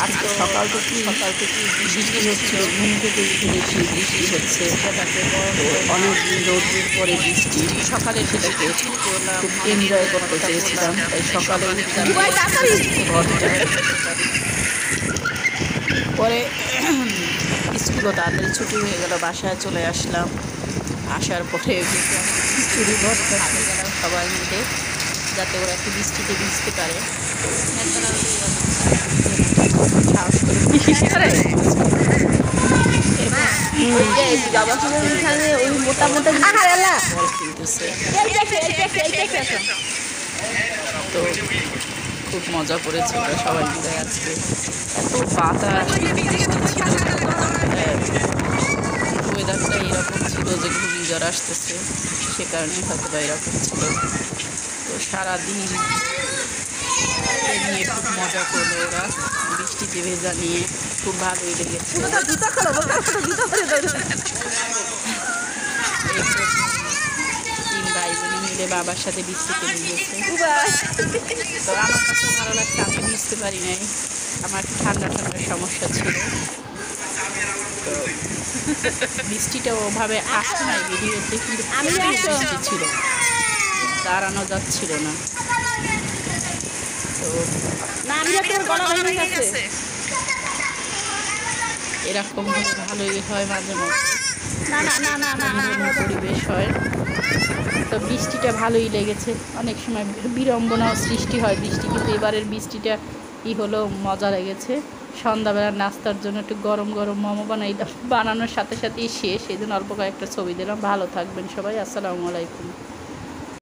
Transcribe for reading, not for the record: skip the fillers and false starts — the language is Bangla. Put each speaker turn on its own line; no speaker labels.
আজকে সকাল থেকে বৃষ্টি হচ্ছে, ঘুম থেকে উঠে দেখি বৃষ্টি হচ্ছে। অনেক রোদের পরে বৃষ্টি, সকালে সেটাকে খুব এনজয় করতে চেয়েছিলাম, তাই সকালে পরে স্কুলও তাড়াতাড়ি ছুটি হয়ে গেল, বাসায় চলে আসলাম। আসার পরে চুরি ভর্তা খেয়ে গেলাম সবাই মিলে, যাতে ওরা একটু বৃষ্টিতে ভিজতে পারে। সাহস করে তো খুব মজা করেছে ওরা সবাই মিলে। আজকে এত বাতাস ছিল, ওয়েদারটা এরকম ছিল যে ঘূর্ণিঝড় আসতেছে, সে কারণে হয়তো বা এরকম ছিল। তো সারাদিন নিয়ে খুব মজা করলো ওরা, বৃষ্টিতে ভেজা নিয়ে খুব ভালোই লেগেছে। তিন ভাই বোন মিলে বাবার সাথে বৃষ্টিতে ভিজেছে। তো আমার কাছে ভালো লাগছে, আমি ভিজতে পারি নাই, আমার ঠান্ডার সমস্যা ছিল। তো বৃষ্টিটা ওভাবে আসছে না ভিডিওতে, কিন্তু বৃষ্টি ছিল, দাঁড়ানো যাচ্ছিল না। তো এরকম ভালোই হয় মাঝে মাঝে, পরিবেশ হয়। তো বৃষ্টিটা ভালোই লেগেছে, অনেক সময় বিড়ম্বনাও সৃষ্টি হয় বৃষ্টি, কিন্তু এবারের বৃষ্টিটা কি হলো মজা লেগেছে। সন্ধ্যাবেলা নাস্তার জন্য একটু গরম গরম মোমো বানানোর সাথে সাথেই শেষ, এই জন্য অল্প কয়েকটা ছবি দিলাম। ভালো থাকবেন সবাই, আসসালামু আলাইকুম।